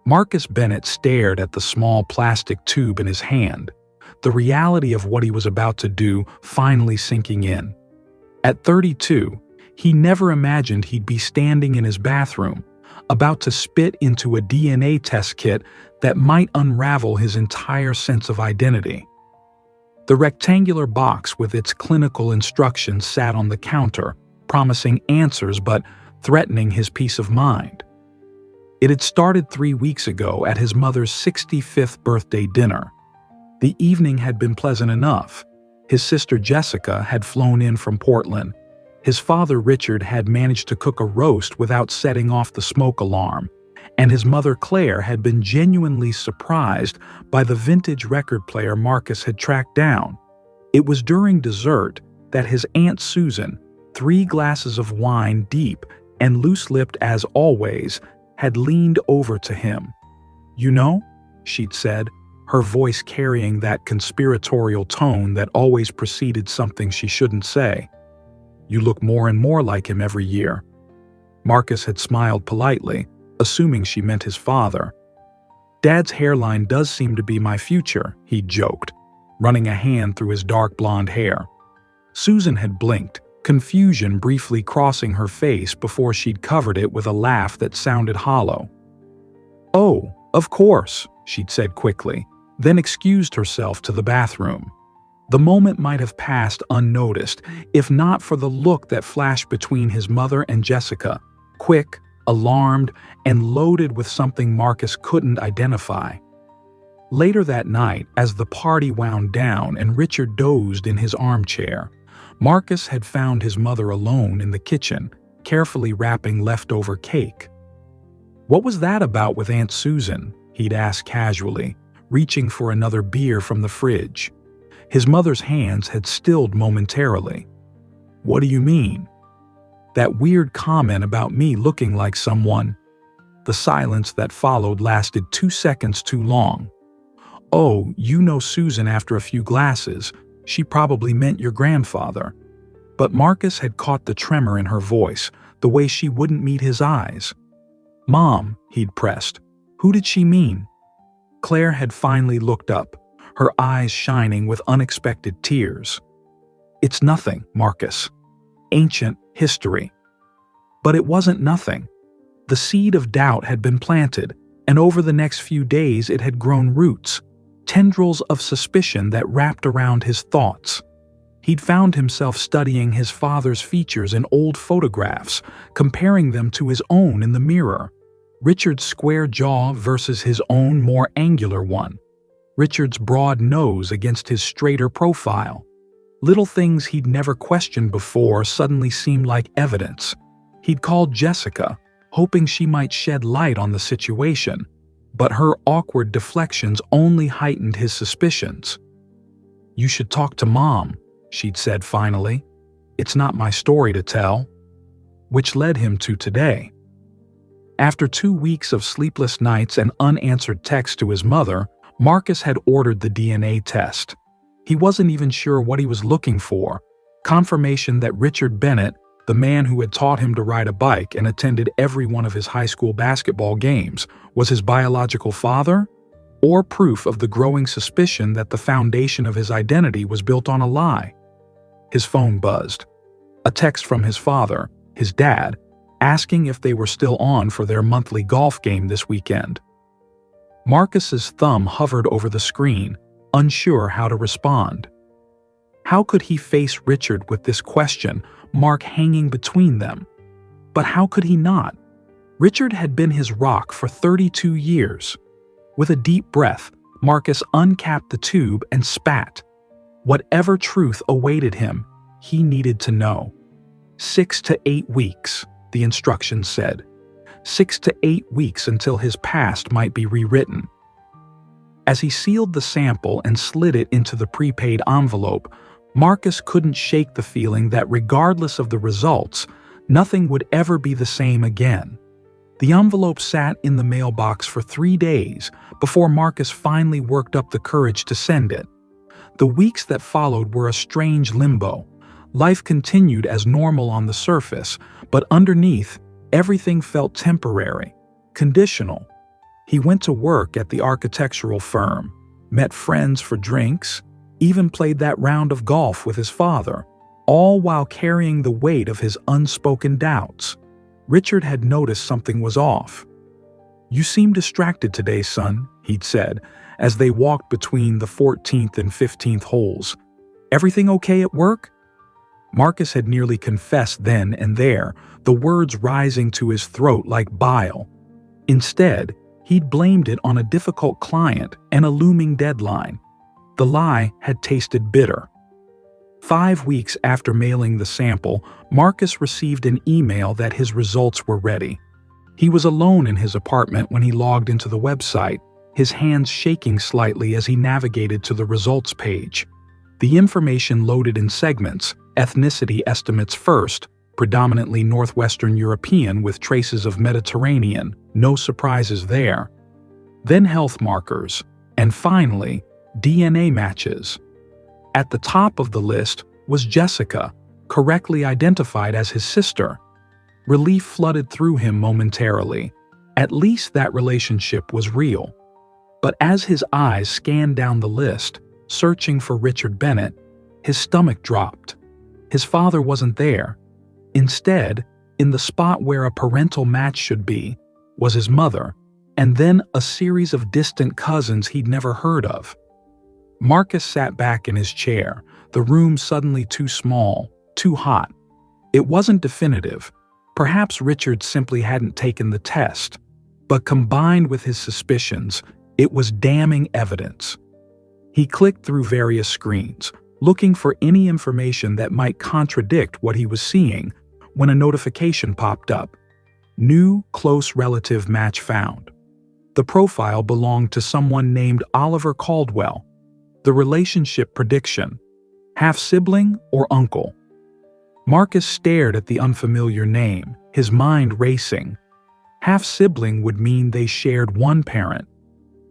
Marcus Bennett stared at the small plastic tube in his hand, the reality of what he was about to do finally sinking in. At 32, he never imagined he'd be standing in his bathroom, about to spit into a DNA test kit that might unravel his entire sense of identity. The rectangular box with its clinical instructions sat on the counter, promising answers but threatening his peace of mind. It had started 3 weeks ago at his mother's 65th birthday dinner. The evening had been pleasant enough. His sister Jessica had flown in from Portland. His father Richard had managed to cook a roast without setting off the smoke alarm, and his mother Claire had been genuinely surprised by the vintage record player Marcus had tracked down. It was during dessert that his Aunt Susan, 3 glasses of wine deep and loose-lipped as always, had leaned over to him. "You know," she'd said, her voice carrying that conspiratorial tone that always preceded something she shouldn't say. "You look more and more like him every year." Marcus had smiled politely, assuming she meant his father. "Dad's hairline does seem to be my future," he'd joked, running a hand through his dark blonde hair. Susan had blinked, confusion briefly crossing her face before she'd covered it with a laugh that sounded hollow. "Oh, of course," she'd said quickly, then excused herself to the bathroom. The moment might have passed unnoticed, if not for the look that flashed between his mother and Jessica, quick, alarmed, and loaded with something Marcus couldn't identify. Later that night, as the party wound down and Richard dozed in his armchair, Marcus had found his mother alone in the kitchen, carefully wrapping leftover cake. "What was that about with Aunt Susan?" he'd asked casually, reaching for another beer from the fridge. His mother's hands had stilled momentarily. "What do you mean?" "That weird comment about me looking like someone." The silence that followed lasted 2 seconds too long. "Oh, you know Susan after a few glasses. She probably meant your grandfather." But Marcus had caught the tremor in her voice, the way she wouldn't meet his eyes. "Mom," he'd pressed. "Who did she mean?" Claire had finally looked up, her eyes shining with unexpected tears. "It's nothing, Marcus. Ancient history." But it wasn't nothing. The seed of doubt had been planted, and over the next few days it had grown roots, tendrils of suspicion that wrapped around his thoughts. He'd found himself studying his father's features in old photographs, comparing them to his own in the mirror. Richard's square jaw versus his own more angular one. Richard's broad nose against his straighter profile. Little things he'd never questioned before suddenly seemed like evidence. He'd called Jessica, hoping she might shed light on the situation, but her awkward deflections only heightened his suspicions. "You should talk to Mom," she'd said finally. "It's not my story to tell." Which led him to today. After 2 weeks of sleepless nights and unanswered texts to his mother, Marcus had ordered the DNA test. He wasn't even sure what he was looking for. Confirmation that Richard Bennett, the man who had taught him to ride a bike and attended every one of his high school basketball games, was his biological father? Or proof of the growing suspicion that the foundation of his identity was built on a lie? His phone buzzed. A text from his father, his dad, asking if they were still on for their monthly golf game this weekend. Marcus's thumb hovered over the screen, unsure how to respond. How could he face Richard with this question mark hanging between them? But how could he not? Richard had been his rock for 32 years. With a deep breath, Marcus uncapped the tube and spat. Whatever truth awaited him, he needed to know. 6 to 8 weeks, the instructions said. 6 to 8 weeks until his past might be rewritten. As he sealed the sample and slid it into the prepaid envelope, Marcus couldn't shake the feeling that regardless of the results, nothing would ever be the same again. The envelope sat in the mailbox for 3 days before Marcus finally worked up the courage to send it. The weeks that followed were a strange limbo. Life continued as normal on the surface, but underneath, everything felt temporary, conditional. He went to work at the architectural firm, met friends for drinks, even played that round of golf with his father, all while carrying the weight of his unspoken doubts. Richard had noticed something was off. "You seem distracted today, son," he'd said, as they walked between the 14th and 15th holes. "Everything okay at work?" Marcus had nearly confessed then and there, the words rising to his throat like bile. Instead, he'd blamed it on a difficult client and a looming deadline. The lie had tasted bitter. 5 weeks after mailing the sample, Marcus received an email that his results were ready. He was alone in his apartment when he logged into the website, his hands shaking slightly as he navigated to the results page. The information loaded in segments, ethnicity estimates first, predominantly Northwestern European with traces of Mediterranean, no surprises there. Then health markers, and finally, DNA matches. At the top of the list was Jessica, correctly identified as his sister. Relief flooded through him momentarily. At least that relationship was real. But as his eyes scanned down the list, searching for Richard Bennett, his stomach dropped. His father wasn't there. Instead, in the spot where a parental match should be, was his mother, and then a series of distant cousins he'd never heard of. Marcus sat back in his chair, the room suddenly too small, too hot. It wasn't definitive. Perhaps Richard simply hadn't taken the test. But combined with his suspicions, it was damning evidence. He clicked through various screens, looking for any information that might contradict what he was seeing, when a notification popped up. New close relative match found. The profile belonged to someone named Oliver Caldwell. The relationship prediction: half-sibling or uncle. Marcus stared at the unfamiliar name, his mind racing. Half-sibling would mean they shared one parent.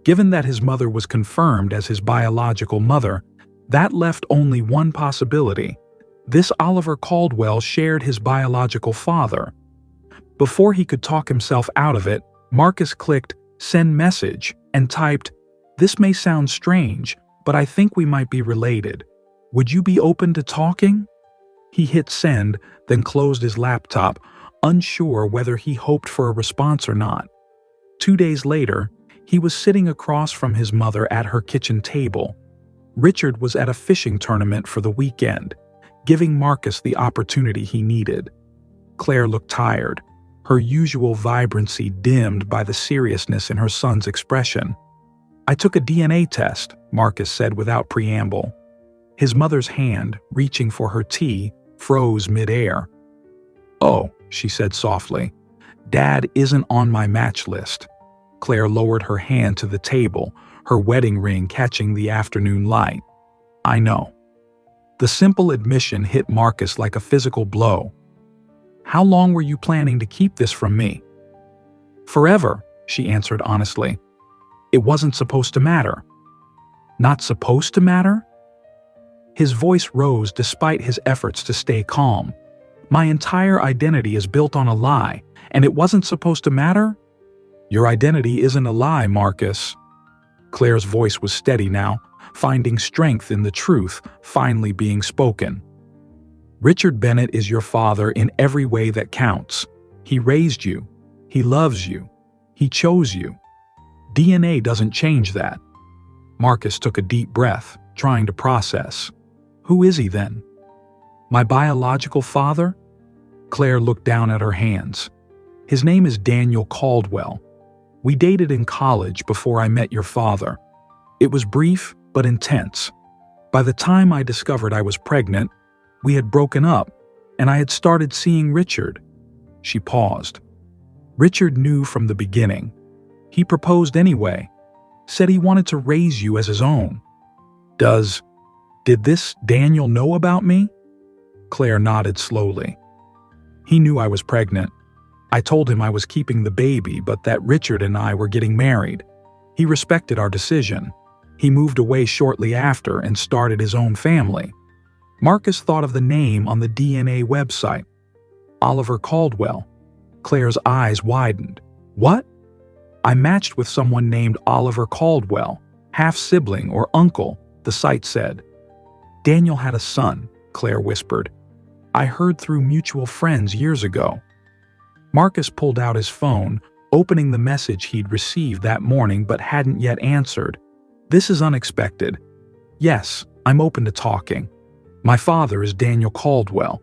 Given that his mother was confirmed as his biological mother, that left only one possibility. This Oliver Caldwell shared his biological father. Before he could talk himself out of it, Marcus clicked "Send message" and typed, "This may sound strange, but I think we might be related. Would you be open to talking?" He hit send, then closed his laptop, unsure whether he hoped for a response or not. 2 days later, he was sitting across from his mother at her kitchen table. Richard was at a fishing tournament for the weekend, giving Marcus the opportunity he needed. Claire looked tired, her usual vibrancy dimmed by the seriousness in her son's expression. "I took a DNA test," Marcus said without preamble. His mother's hand, reaching for her tea, froze midair. "Oh," she said softly, "Dad isn't on my match list." Claire lowered her hand to the table, her wedding ring catching the afternoon light. "I know." The simple admission hit Marcus like a physical blow. "How long were you planning to keep this from me?" "Forever," she answered honestly. "It wasn't supposed to matter." "Not supposed to matter?" His voice rose despite his efforts to stay calm. "My entire identity is built on a lie, and it wasn't supposed to matter?" "Your identity isn't a lie, Marcus." Claire's voice was steady now, finding strength in the truth finally being spoken. "Richard Bennett is your father in every way that counts. He raised you. He loves you. He chose you. DNA doesn't change that." Marcus took a deep breath, trying to process. "Who is he then?" "My biological father?" Claire looked down at her hands. "His name is Daniel Caldwell. We dated in college before I met your father. It was brief but intense. By the time I discovered I was pregnant, we had broken up, and I had started seeing Richard." She paused. "Richard knew from the beginning. He proposed anyway, said he wanted to raise you as his own. Did this Daniel know about me?" Claire nodded slowly. "He knew I was pregnant. I told him I was keeping the baby, but that Richard and I were getting married. He respected our decision. He moved away shortly after and started his own family." Marcus thought of the name on the DNA website. Oliver Caldwell. Claire's eyes widened. "What?" I matched with someone named Oliver Caldwell, half-sibling or uncle, the site said. Daniel had a son, Claire whispered. I heard through mutual friends years ago. Marcus pulled out his phone, opening the message he'd received that morning but hadn't yet answered. This is unexpected. Yes, I'm open to talking. My father is Daniel Caldwell.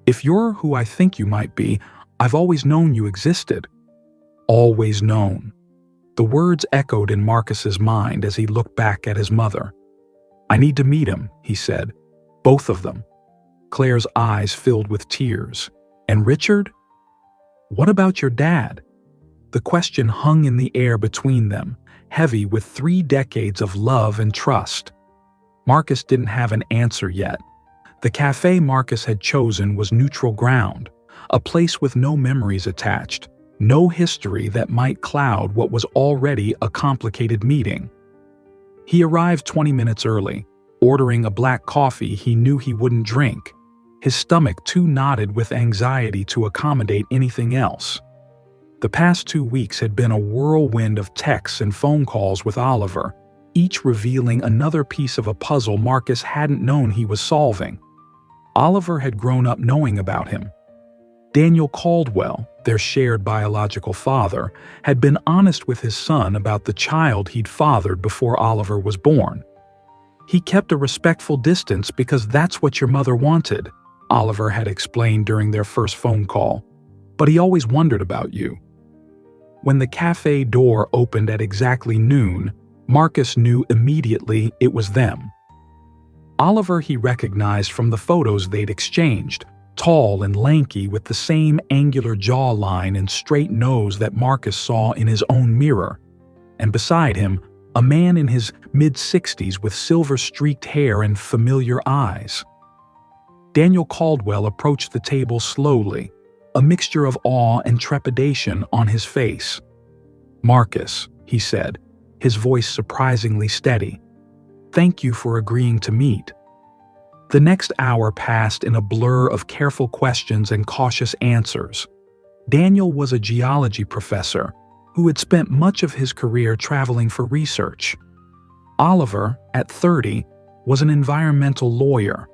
If you're who I think you might be, I've always known you existed. Always known. The words echoed in Marcus's mind as he looked back at his mother. I need to meet him, he said. Both of them. Claire's eyes filled with tears. And Richard? What about your dad? The question hung in the air between them, heavy with 3 decades of love and trust. Marcus didn't have an answer yet. The cafe Marcus had chosen was neutral ground, a place with no memories attached, no history that might cloud what was already a complicated meeting. He arrived 20 minutes early, ordering a black coffee he knew he wouldn't drink, his stomach too knotted with anxiety to accommodate anything else. The past 2 weeks had been a whirlwind of texts and phone calls with Oliver, each revealing another piece of a puzzle Marcus hadn't known he was solving. Oliver had grown up knowing about him. Daniel Caldwell, their shared biological father, had been honest with his son about the child he'd fathered before Oliver was born. He kept a respectful distance because that's what your mother wanted, Oliver had explained during their first phone call. But he always wondered about you. When the cafe door opened at exactly noon, Marcus knew immediately it was them. Oliver he recognized from the photos they'd exchanged, tall and lanky with the same angular jawline and straight nose that Marcus saw in his own mirror. And beside him, a man in his mid-60s with silver-streaked hair and familiar eyes. Daniel Caldwell approached the table slowly, a mixture of awe and trepidation on his face. Marcus, he said, his voice surprisingly steady. Thank you for agreeing to meet. The next hour passed in a blur of careful questions and cautious answers. Daniel was a geology professor who had spent much of his career traveling for research. Oliver, at 30, was an environmental lawyer.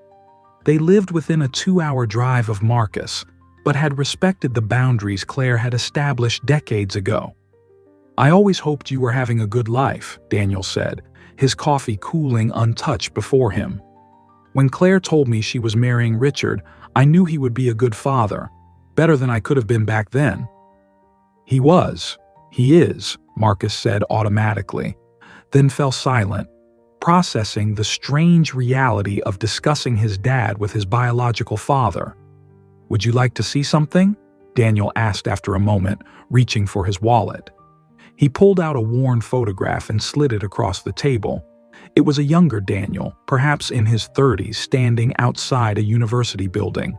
They lived within a 2-hour drive of Marcus, but had respected the boundaries Claire had established decades ago. I always hoped you were having a good life, Daniel said, his coffee cooling untouched before him. When Claire told me she was marrying Richard, I knew he would be a good father, better than I could have been back then. He was. He is, Marcus said automatically, then fell silent, processing the strange reality of discussing his dad with his biological father. Would you like to see something? Daniel asked after a moment, reaching for his wallet. He pulled out a worn photograph and slid it across the table. It was a younger Daniel, perhaps in his 30s, standing outside a university building.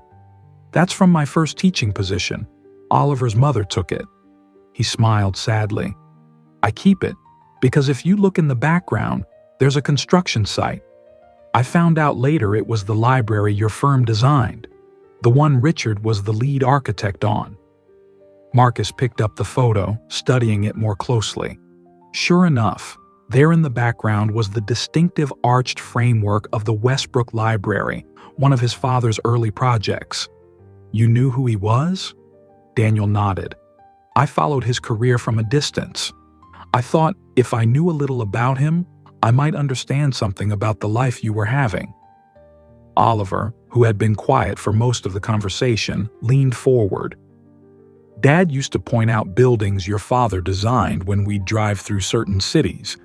That's from my first teaching position. Oliver's mother took it. He smiled sadly. I keep it, because if you look in the background, there's a construction site. I found out later it was the library your firm designed, the one Richard was the lead architect on. Marcus picked up the photo, studying it more closely. Sure enough, there in the background was the distinctive arched framework of the Westbrook Library, one of his father's early projects. You knew who he was? Daniel nodded. I followed his career from a distance. I thought if I knew a little about him, I might understand something about the life you were having. Oliver, who had been quiet for most of the conversation, leaned forward. Dad used to point out buildings your father designed when we'd drive through certain cities.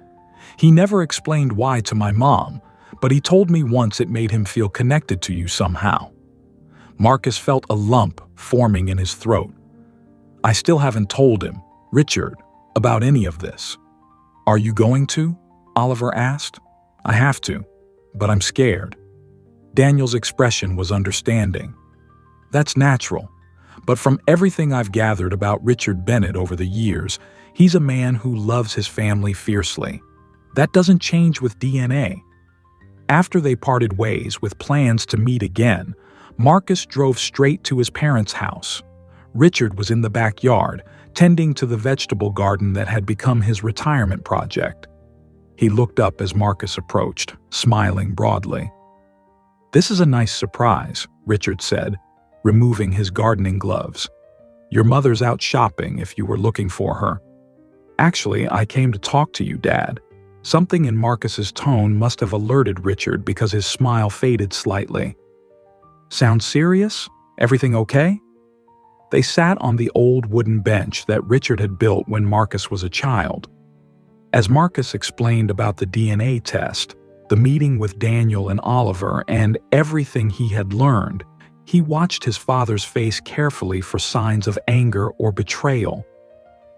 He never explained why to my mom, but he told me once it made him feel connected to you somehow. Marcus felt a lump forming in his throat. I still haven't told him, Richard, about any of this. Are you going to? Oliver asked. I have to, but I'm scared. Daniel's expression was understanding. That's natural, but from everything I've gathered about Richard Bennett over the years, he's a man who loves his family fiercely. That doesn't change with DNA. After they parted ways with plans to meet again, Marcus drove straight to his parents' house. Richard was in the backyard, tending to the vegetable garden that had become his retirement project. He looked up as Marcus approached, smiling broadly. "This is a nice surprise," Richard said, removing his gardening gloves. "Your mother's out shopping if you were looking for her." "Actually, I came to talk to you, Dad." Something in Marcus's tone must have alerted Richard because his smile faded slightly. "Sounds serious? Everything okay?" They sat on the old wooden bench that Richard had built when Marcus was a child. As Marcus explained about the DNA test, the meeting with Daniel and Oliver, and everything he had learned, he watched his father's face carefully for signs of anger or betrayal.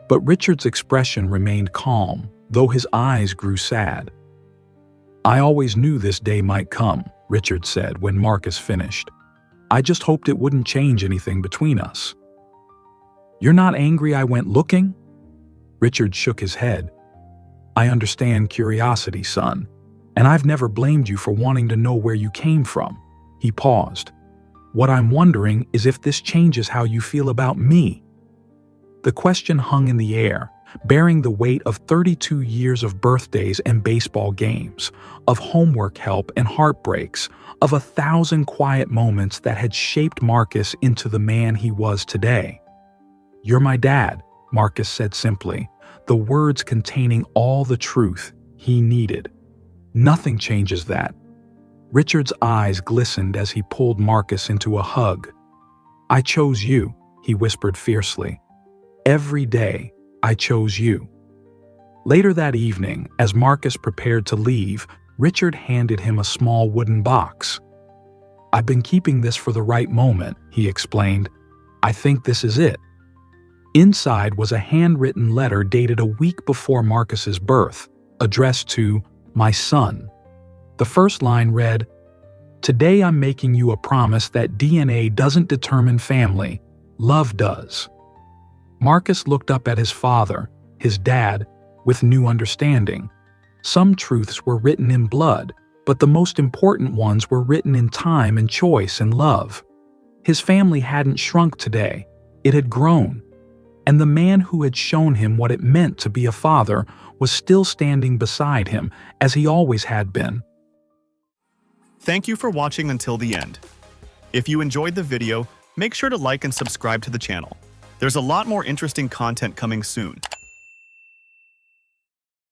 But Richard's expression remained calm, though his eyes grew sad. "I always knew this day might come," Richard said when Marcus finished. "I just hoped it wouldn't change anything between us." "You're not angry I went looking?" Richard shook his head. "I understand curiosity, son, and I've never blamed you for wanting to know where you came from." He paused. "What I'm wondering is if this changes how you feel about me." The question hung in the air, bearing the weight of 32 years of birthdays and baseball games, of homework help and heartbreaks, of 1,000 quiet moments that had shaped Marcus into the man he was today. "You're my dad," Marcus said simply, the words containing all the truth he needed. "Nothing changes that." Richard's eyes glistened as he pulled Marcus into a hug. "I chose you," he whispered fiercely. "Every day, I chose you." Later that evening, as Marcus prepared to leave, Richard handed him a small wooden box. "I've been keeping this for the right moment," he explained. "I think this is it." Inside was a handwritten letter dated a week before Marcus's birth, addressed to "My son." The first line read, "Today I'm making you a promise that DNA doesn't determine family, love does." Marcus looked up at his father, his dad, with new understanding. Some truths were written in blood, but the most important ones were written in time and choice and love. His family hadn't shrunk today, it had grown. And the man who had shown him what it meant to be a father was still standing beside him, as he always had been. Thank you for watching until the end. If you enjoyed the video, make sure to like and subscribe to the channel. There's a lot more interesting content coming soon.